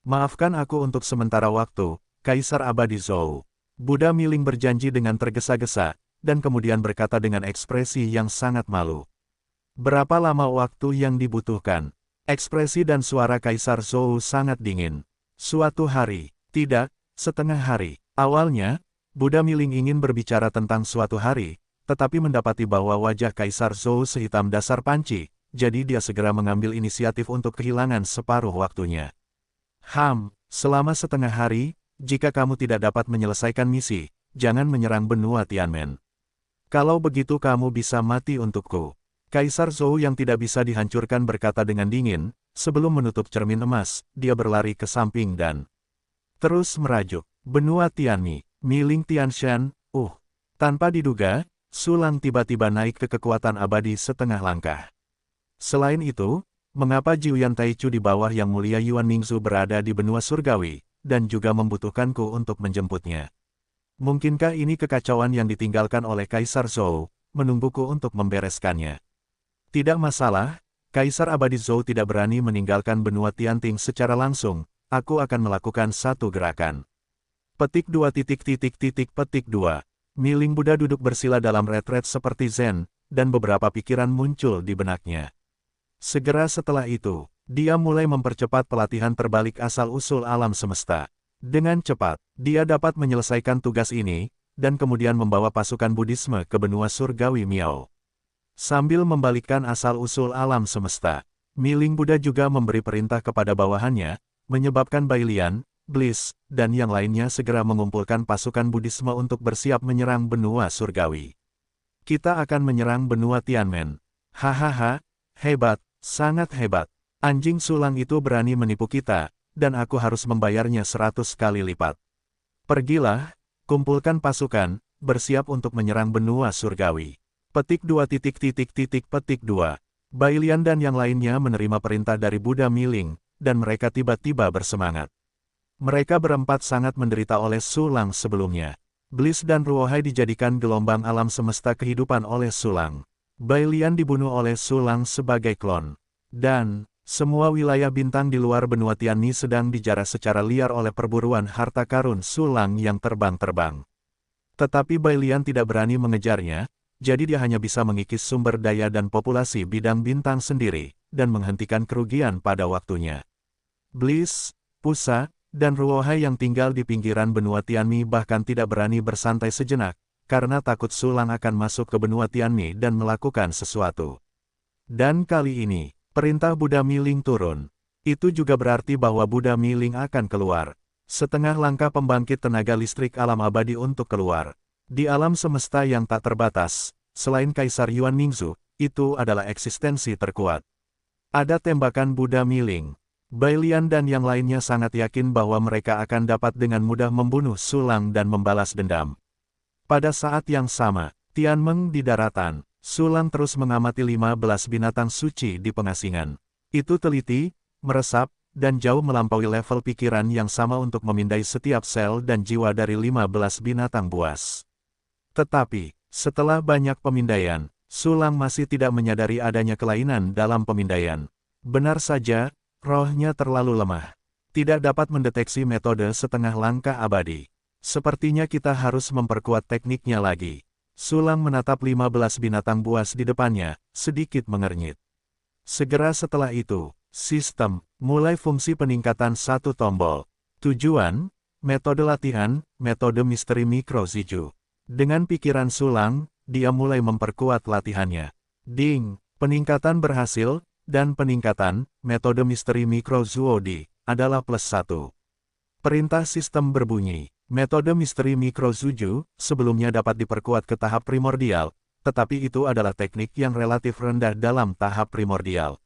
Maafkan aku untuk sementara waktu, Kaisar Abadi Zhou. Buddha Mi Ling berjanji dengan tergesa-gesa, dan kemudian berkata dengan ekspresi yang sangat malu. Berapa lama waktu yang dibutuhkan? Ekspresi dan suara Kaisar Zhou sangat dingin. Suatu hari, tidak, setengah hari. Awalnya, Buddha Miling ingin berbicara tentang suatu hari, tetapi mendapati bahwa wajah Kaisar Zhou sehitam dasar panci, jadi dia segera mengambil inisiatif untuk kehilangan separuh waktunya. Selama setengah hari, jika kamu tidak dapat menyelesaikan misi, jangan menyerang benua Tianmen. Kalau begitu kamu bisa mati untukku. Kaisar Zhou yang tidak bisa dihancurkan berkata dengan dingin, sebelum menutup cermin emas, dia berlari ke samping dan terus merajuk. Benua Tianmi, Miling Tianshan, Tanpa diduga, Su Lang tiba-tiba naik ke kekuatan abadi setengah langkah. Selain itu, mengapa Jiuyan Taichu di bawah Yang Mulia Yuan Ningzu berada di benua surgawi, dan juga membutuhkanku untuk menjemputnya? Mungkinkah ini kekacauan yang ditinggalkan oleh Kaisar Zhou, menungguku untuk membereskannya? Tidak masalah, Kaisar Abadi Zhou tidak berani meninggalkan benua Tianting secara langsung, aku akan melakukan satu gerakan. Petik 2. Miling Buddha duduk bersila dalam retret seperti Zen, dan beberapa pikiran muncul di benaknya. Segera setelah itu, dia mulai mempercepat pelatihan terbalik asal-usul alam semesta. Dengan cepat, dia dapat menyelesaikan tugas ini, dan kemudian membawa pasukan Buddhisme ke benua surgawi Miao. Sambil membalikkan asal-usul alam semesta, Miling Buddha juga memberi perintah kepada bawahannya, menyebabkan Bailian, Bliss, dan yang lainnya segera mengumpulkan pasukan Buddhisme untuk bersiap menyerang benua surgawi. Kita akan menyerang benua Tianmen. Hahaha, hebat, sangat hebat. Anjing sulang itu berani menipu kita, dan aku harus membayarnya 100 kali lipat. Pergilah, kumpulkan pasukan, bersiap untuk menyerang benua surgawi. Petik 2. Bailian dan yang lainnya menerima perintah dari Buddha Miling, dan mereka tiba-tiba bersemangat. Mereka berempat sangat menderita oleh Su Lang sebelumnya. Bliss dan Ruohai dijadikan gelombang alam semesta kehidupan oleh Su Lang. Bailian dibunuh oleh Su Lang sebagai klon. Dan semua wilayah bintang di luar benua Tianmi sedang dijarah secara liar oleh perburuan harta karun Su Lang yang terbang-terbang. Tetapi Bailian tidak berani mengejarnya, jadi dia hanya bisa mengikis sumber daya dan populasi bidang bintang sendiri, dan menghentikan kerugian pada waktunya. Bliss, Pusa, dan Ruohai yang tinggal di pinggiran benua Tianmi bahkan tidak berani bersantai sejenak, karena takut Su Lang akan masuk ke benua Tianmi dan melakukan sesuatu. Dan kali ini, perintah Buddha Miling turun. Itu juga berarti bahwa Buddha Miling akan keluar. Setengah langkah pembangkit tenaga listrik alam abadi untuk keluar. Di alam semesta yang tak terbatas, selain Kaisar Yuan Ningzu, itu adalah eksistensi terkuat. Ada tembakan Buddha Miling. Bailian dan yang lainnya sangat yakin bahwa mereka akan dapat dengan mudah membunuh Su Lang dan membalas dendam. Pada saat yang sama, Tianmeng di daratan. Su Lang terus mengamati 15 binatang suci di pengasingan. Itu teliti, meresap, dan jauh melampaui level pikiran yang sama untuk memindai setiap sel dan jiwa dari 15 binatang buas. Tetapi, setelah banyak pemindaian, Su Lang masih tidak menyadari adanya kelainan dalam pemindaian. Benar saja, rohnya terlalu lemah. Tidak dapat mendeteksi metode setengah langkah abadi. Sepertinya kita harus memperkuat tekniknya lagi. Su Lang menatap 15 binatang buas di depannya, sedikit mengernyit. Segera setelah itu, sistem, mulai fungsi peningkatan satu tombol. Tujuan, metode latihan, metode misteri mikro Ziju. Dengan pikiran Su Lang, dia mulai memperkuat latihannya. Ding, peningkatan berhasil, dan peningkatan, metode misteri mikro Zuodi, adalah +1. Perintah sistem berbunyi. Metode misteri mikro Zuju sebelumnya dapat diperkuat ke tahap primordial, tetapi itu adalah teknik yang relatif rendah dalam tahap primordial.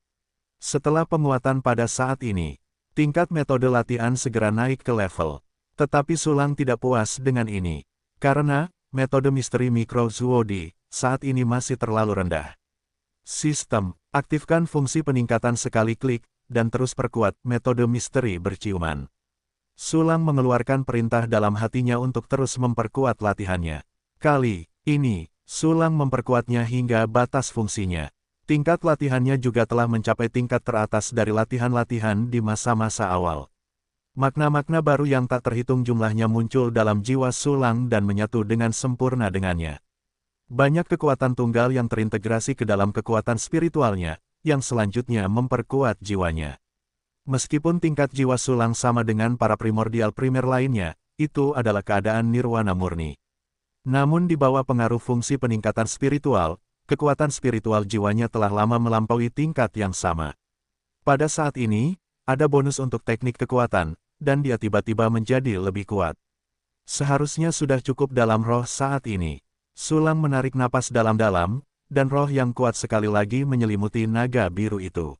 Setelah penguatan pada saat ini, tingkat metode latihan segera naik ke level. Tetapi Su Lang tidak puas dengan ini, karena metode misteri mikro Zuodi saat ini masih terlalu rendah. Sistem, aktifkan fungsi peningkatan sekali klik, dan terus perkuat metode misteri berciuman. Su Lang mengeluarkan perintah dalam hatinya untuk terus memperkuat latihannya. Kali ini, Su Lang memperkuatnya hingga batas fungsinya. Tingkat latihannya juga telah mencapai tingkat teratas dari latihan-latihan di masa-masa awal. Makna-makna baru yang tak terhitung jumlahnya muncul dalam jiwa Su Lang dan menyatu dengan sempurna dengannya. Banyak kekuatan tunggal yang terintegrasi ke dalam kekuatan spiritualnya, yang selanjutnya memperkuat jiwanya. Meskipun tingkat jiwa Sulang sama dengan para primordial primer lainnya, itu adalah keadaan nirwana murni. Namun di bawah pengaruh fungsi peningkatan spiritual, kekuatan spiritual jiwanya telah lama melampaui tingkat yang sama. Pada saat ini, ada bonus untuk teknik kekuatan, dan dia tiba-tiba menjadi lebih kuat. Seharusnya sudah cukup dalam roh saat ini. Sulang menarik napas dalam-dalam, dan roh yang kuat sekali lagi menyelimuti naga biru itu.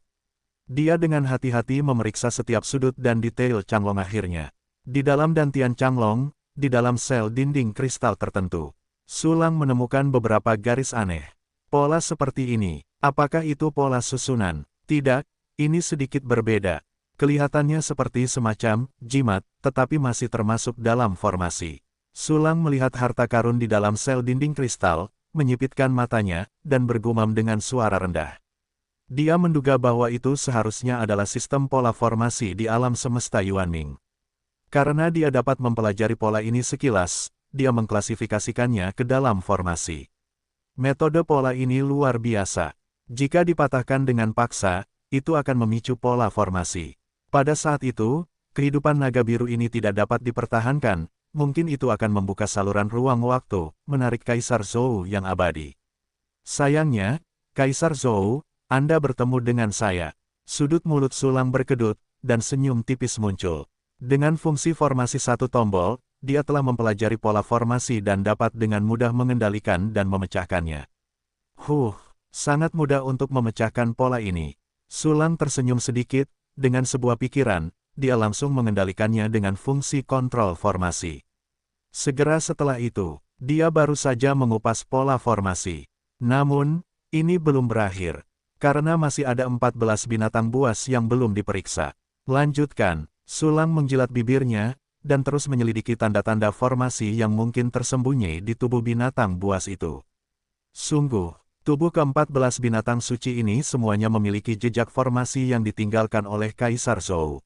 Dia dengan hati-hati memeriksa setiap sudut dan detail Changlong akhirnya. Di dalam dantian Changlong, di dalam sel dinding kristal tertentu, Sulang menemukan beberapa garis aneh. Pola seperti ini, apakah itu pola susunan? Tidak, ini sedikit berbeda. Kelihatannya seperti semacam jimat, tetapi masih termasuk dalam formasi. Sulang melihat harta karun di dalam sel dinding kristal, menyipitkan matanya, dan bergumam dengan suara rendah. Dia menduga bahwa itu seharusnya adalah sistem pola formasi di alam semesta Yuanming. Karena dia dapat mempelajari pola ini sekilas, dia mengklasifikasikannya ke dalam formasi. Metode pola ini luar biasa. Jika dipatahkan dengan paksa, itu akan memicu pola formasi. Pada saat itu, kehidupan naga biru ini tidak dapat dipertahankan. Mungkin itu akan membuka saluran ruang waktu, menarik Kaisar Zhou yang abadi. Sayangnya, Kaisar Zhou, Anda bertemu dengan saya. Sudut mulut Sulang berkedut, dan senyum tipis muncul. Dengan fungsi formasi satu tombol, dia telah mempelajari pola formasi dan dapat dengan mudah mengendalikan dan memecahkannya. Sangat mudah untuk memecahkan pola ini. Sulang tersenyum sedikit, dengan sebuah pikiran, dia langsung mengendalikannya dengan fungsi kontrol formasi. Segera setelah itu, dia baru saja mengupas pola formasi. Namun, ini belum berakhir, karena masih ada 14 binatang buas yang belum diperiksa. Lanjutkan, Sulang menjilat bibirnya, dan terus menyelidiki tanda-tanda formasi yang mungkin tersembunyi di tubuh binatang buas itu. Sungguh, tubuh ke-14 binatang suci ini semuanya memiliki jejak formasi yang ditinggalkan oleh Kaisar Zhou.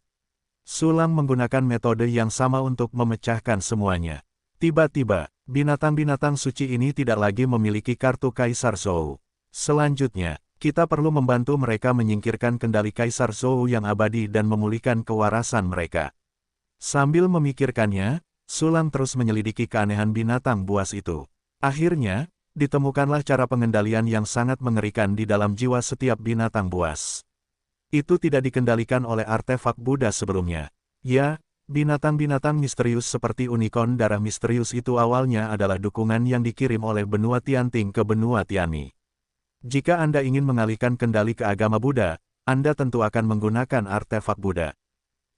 Sulang menggunakan metode yang sama untuk memecahkan semuanya. Tiba-tiba, binatang-binatang suci ini tidak lagi memiliki kartu Kaisar Zhou. Selanjutnya, kita perlu membantu mereka menyingkirkan kendali Kaisar Zhou yang abadi dan memulihkan kewarasan mereka. Sambil memikirkannya, Sulang terus menyelidiki keanehan binatang buas itu. Akhirnya, ditemukanlah cara pengendalian yang sangat mengerikan di dalam jiwa setiap binatang buas. Itu tidak dikendalikan oleh artefak Buddha sebelumnya. Ya, binatang-binatang misterius seperti unicorn darah misterius itu awalnya adalah dukungan yang dikirim oleh benua Tianting ke benua Tianmi. Jika Anda ingin mengalihkan kendali ke agama Buddha, Anda tentu akan menggunakan artefak Buddha.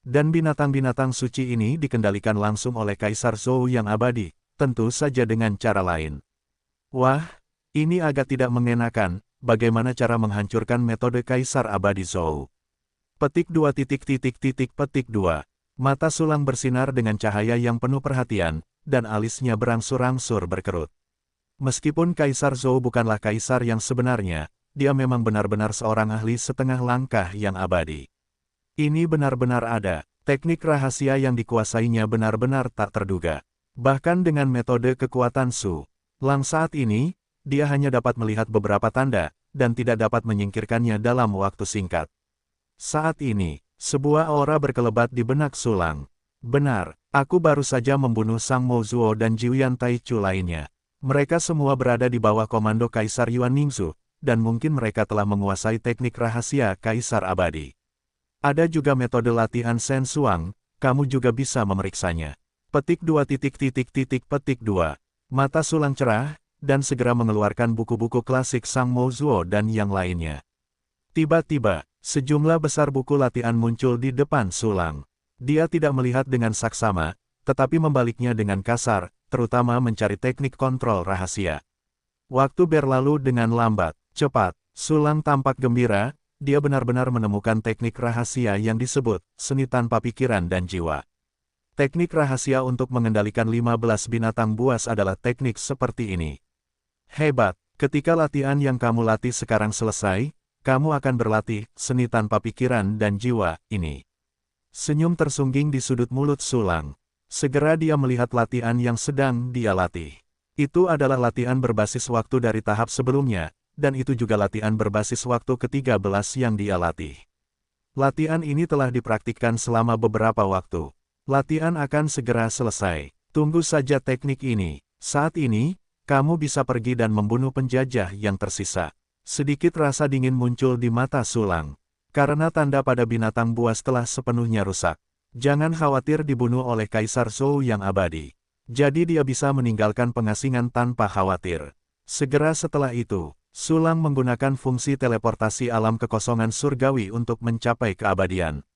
Dan binatang-binatang suci ini dikendalikan langsung oleh Kaisar Zhou yang abadi, tentu saja dengan cara lain. Wah, ini agak tidak mengenakan, bagaimana cara menghancurkan metode Kaisar Abadi Zhou. Petik 2 petik 2. Mata Sulang bersinar dengan cahaya yang penuh perhatian, dan alisnya berangsur-angsur berkerut. Meskipun Kaisar Zhou bukanlah kaisar yang sebenarnya, dia memang benar-benar seorang ahli setengah langkah yang abadi. Ini benar-benar ada, teknik rahasia yang dikuasainya benar-benar tak terduga. Bahkan dengan metode kekuatan Su Lang saat ini, dia hanya dapat melihat beberapa tanda, dan tidak dapat menyingkirkannya dalam waktu singkat. Saat ini, sebuah aura berkelebat di benak Sulang. Benar, aku baru saja membunuh Sang Mo Zuo dan Jiuyan Taichu lainnya. Mereka semua berada di bawah komando Kaisar Yuan Ningzu, dan mungkin mereka telah menguasai teknik rahasia Kaisar Abadi. Ada juga metode latihan Shen Suang, kamu juga bisa memeriksanya. Petik 2 petik 2. Mata Sulang cerah, dan segera mengeluarkan buku-buku klasik Sang Mo Zuo dan yang lainnya. Tiba-tiba, sejumlah besar buku latihan muncul di depan Sulang. Dia tidak melihat dengan saksama, tetapi membaliknya dengan kasar, terutama mencari teknik kontrol rahasia. Waktu berlalu dengan lambat, cepat. Sulang tampak gembira, dia benar-benar menemukan teknik rahasia yang disebut seni tanpa pikiran dan jiwa. Teknik rahasia untuk mengendalikan 15 binatang buas adalah teknik seperti ini. Hebat, ketika latihan yang kamu latih sekarang selesai, kamu akan berlatih seni tanpa pikiran dan jiwa ini. Senyum tersungging di sudut mulut Sulang. Segera dia melihat latihan yang sedang dia latih. Itu adalah latihan berbasis waktu dari tahap sebelumnya, dan itu juga latihan berbasis waktu ke-13 yang dia latih. Latihan ini telah dipraktikkan selama beberapa waktu. Latihan akan segera selesai. Tunggu saja teknik ini. Saat ini, kamu bisa pergi dan membunuh penjajah yang tersisa. Sedikit rasa dingin muncul di mata Sulang. Karena tanda pada binatang buas telah sepenuhnya rusak. Jangan khawatir dibunuh oleh Kaisar Zhou yang abadi. Jadi dia bisa meninggalkan pengasingan tanpa khawatir. Segera setelah itu, Sulang menggunakan fungsi teleportasi alam kekosongan surgawi untuk mencapai keabadian.